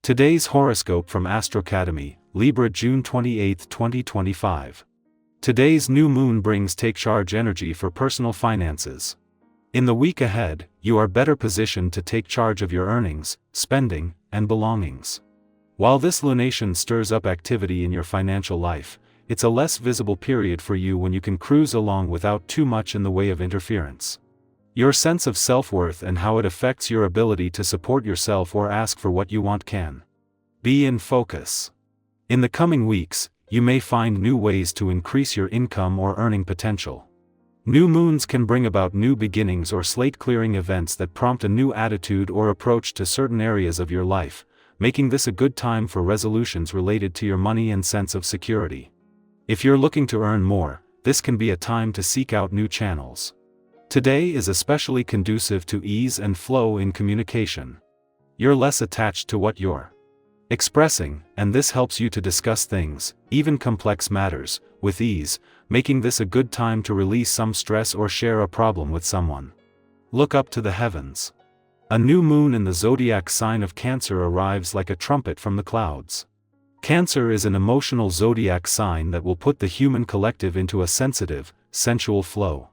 Today's horoscope from Astrocademy, Libra, June 28, 2025. Today's new moon brings take charge energy for personal finances. In the week ahead, you are better positioned to take charge of your earnings, spending, and belongings. While this lunation stirs up activity in your financial life, it's a less visible period for you when you can cruise along without too much in the way of interference. Your sense of self-worth and how it affects your ability to support yourself or ask for what you want can be in focus. In the coming weeks, you may find new ways to increase your income or earning potential. New moons can bring about new beginnings or slate-clearing events that prompt a new attitude or approach to certain areas of your life, making this a good time for resolutions related to your money and sense of security. If you're looking to earn more, this can be a time to seek out new channels. Today is especially conducive to ease and flow in communication. You're less attached to what you're expressing, and this helps you to discuss things, even complex matters, with ease, making this a good time to release some stress or share a problem with someone. Look up to the heavens. A new moon in the zodiac sign of Cancer arrives like a trumpet from the clouds. Cancer is an emotional zodiac sign that will put the human collective into a sensitive, sensual flow.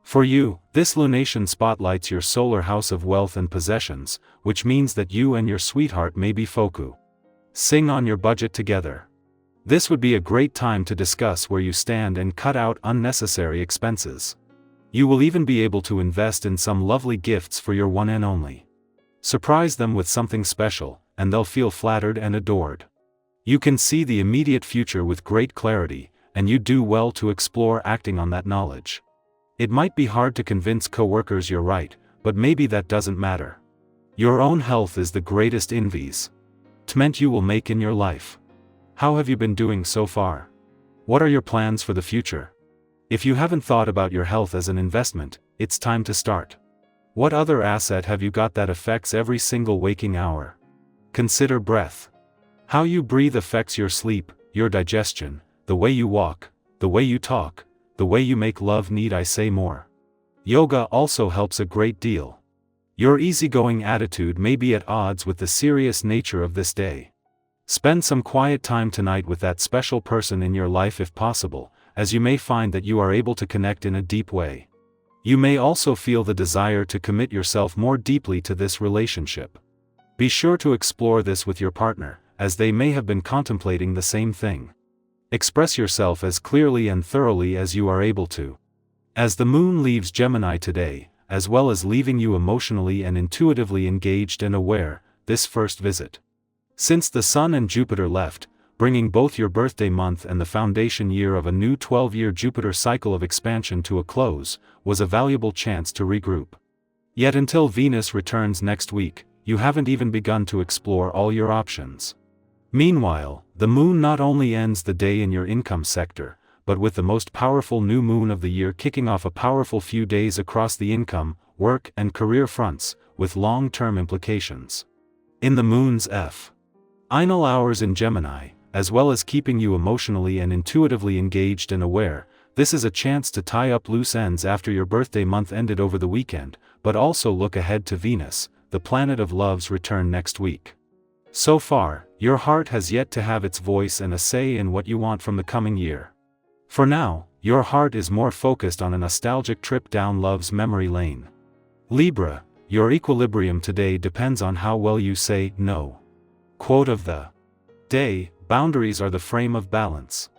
For you, this lunation spotlights your solar house of wealth and possessions, which means that you and your sweetheart may be focusing on your budget together. This would be a great time to discuss where you stand and cut out unnecessary expenses. You will even be able to invest in some lovely gifts for your one and only. Surprise them with something special, and they'll feel flattered and adored. You can see the immediate future with great clarity, and you do well to explore acting on that knowledge. It might be hard to convince coworkers you're right, but maybe that doesn't matter. Your own health is the greatest investment you will make in your life. How have you been doing so far? What are your plans for the future? If you haven't thought about your health as an investment, it's time to start. What other asset have you got that affects every single waking hour? Consider breath. How you breathe affects your sleep, your digestion, the way you walk, the way you talk, the way you make love. Need I say more? Yoga also helps a great deal. Your easygoing attitude may be at odds with the serious nature of this day. Spend some quiet time tonight with that special person in your life if possible, as you may find that you are able to connect in a deep way. You may also feel the desire to commit yourself more deeply to this relationship. Be sure to explore this with your partner, as they may have been contemplating the same thing. Express yourself as clearly and thoroughly as you are able to. As the moon leaves Gemini today, as well as leaving you emotionally and intuitively engaged and aware, this first visit. Since the Sun and Jupiter left, bringing both your birthday month and the foundation year of a new 12-year Jupiter cycle of expansion to a close, was a valuable chance to regroup. Yet until Venus returns next week, you haven't even begun to explore all your options. Meanwhile, the moon not only ends the day in your income sector, but with the most powerful new moon of the year kicking off a powerful few days across the income, work, and career fronts, with long-term implications. In the moon's final hours in Gemini, as well as keeping you emotionally and intuitively engaged and aware, this is a chance to tie up loose ends after your birthday month ended over the weekend, but also look ahead to Venus, the planet of love's return next week. So far, your heart has yet to have its voice and a say in what you want from the coming year. For now, your heart is more focused on a nostalgic trip down love's memory lane. Libra, your equilibrium today depends on how well you say no. Quote of the day: boundaries are the frame of balance.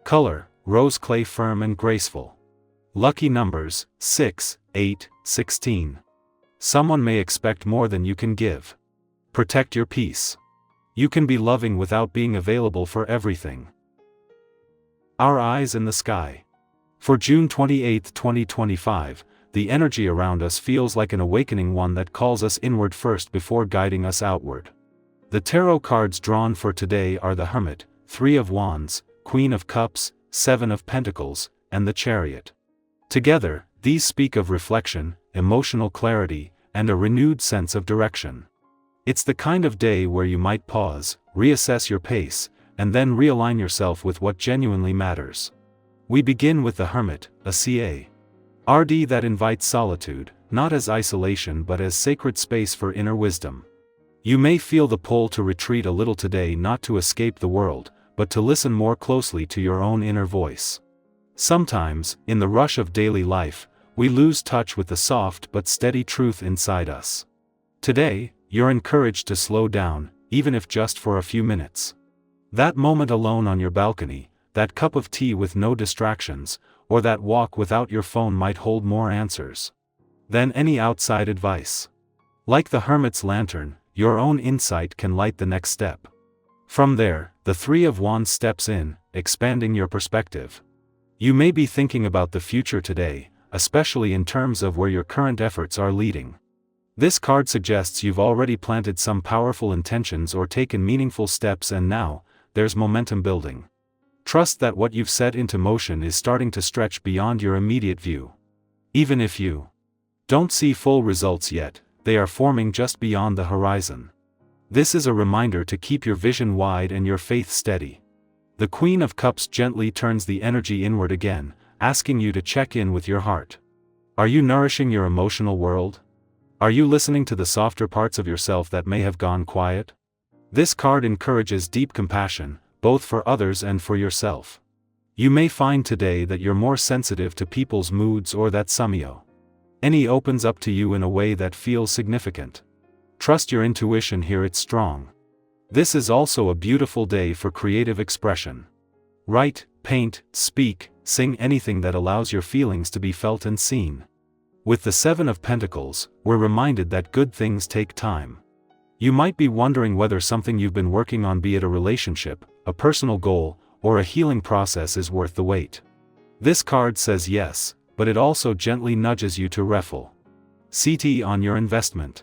Color: rose clay, firm and graceful. Lucky numbers: 6, 8, 16. Someone may expect more than you can give. Protect your peace. You can be loving without being available for everything. Our eyes in the sky. For June 28, 2025, the energy around us feels like an awakening one that calls us inward first before guiding us outward. The tarot cards drawn for today are the Hermit, 3 of Wands, Queen of Cups, 7 of Pentacles, and the Chariot. Together, these speak of reflection, emotional clarity, and a renewed sense of direction. It's the kind of day where you might pause, reassess your pace, and then realign yourself with what genuinely matters. We begin with the Hermit, a card that invites solitude, not as isolation but as sacred space for inner wisdom. You may feel the pull to retreat a little today, not to escape the world, but to listen more closely to your own inner voice. Sometimes, in the rush of daily life, we lose touch with the soft but steady truth inside us. Today, you're encouraged to slow down, even if just for a few minutes. That moment alone on your balcony, that cup of tea with no distractions, or that walk without your phone might hold more answers than any outside advice. Like the hermit's lantern, your own insight can light the next step. From there, the Three of Wands steps in, expanding your perspective. You may be thinking about the future today, especially in terms of where your current efforts are leading. This card suggests you've already planted some powerful intentions or taken meaningful steps, and now, there's momentum building. Trust that what you've set into motion is starting to stretch beyond your immediate view. Even if you don't see full results yet, they are forming just beyond the horizon. This is a reminder to keep your vision wide and your faith steady. The Queen of Cups gently turns the energy inward again, asking you to check in with your heart. Are you nourishing your emotional world? Are you listening to the softer parts of yourself that may have gone quiet? This card encourages deep compassion, both for others and for yourself. You may find today that you're more sensitive to people's moods, or that any opens up to you in a way that feels significant. Trust your intuition here, it's strong. This is also a beautiful day for creative expression. Write, paint, speak, sing, anything that allows your feelings to be felt and seen. With the Seven of Pentacles, we're reminded that good things take time. You might be wondering whether something you've been working on, be it a relationship, a personal goal, or a healing process, is worth the wait. This card says yes, but it also gently nudges you to reflect on your investment.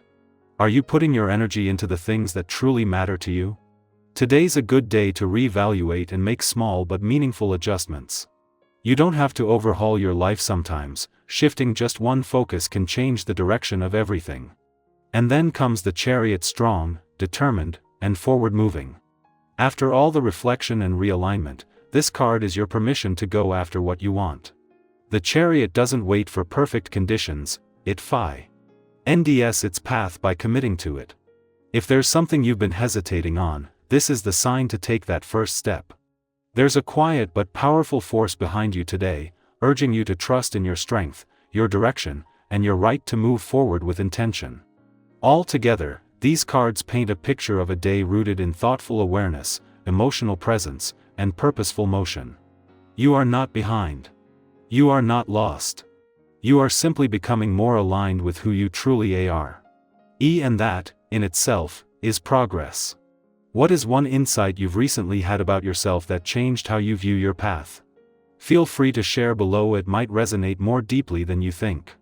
Are you putting your energy into the things that truly matter to you? Today's a good day to reevaluate and make small but meaningful adjustments. You don't have to overhaul your life. Sometimes, shifting just one focus can change the direction of everything. And then comes the Chariot, strong, determined, and forward-moving. After all the reflection and realignment, this card is your permission to go after what you want. The Chariot doesn't wait for perfect conditions, it finds its path by committing to it. If there's something you've been hesitating on, this is the sign to take that first step. There's a quiet but powerful force behind you today, urging you to trust in your strength, your direction, and your right to move forward with intention. Altogether, these cards paint a picture of a day rooted in thoughtful awareness, emotional presence, and purposeful motion. You are not behind. You are not lost. You are simply becoming more aligned with who you truly are. And that, in itself, is progress. What is one insight you've recently had about yourself that changed how you view your path? Feel free to share below, it might resonate more deeply than you think.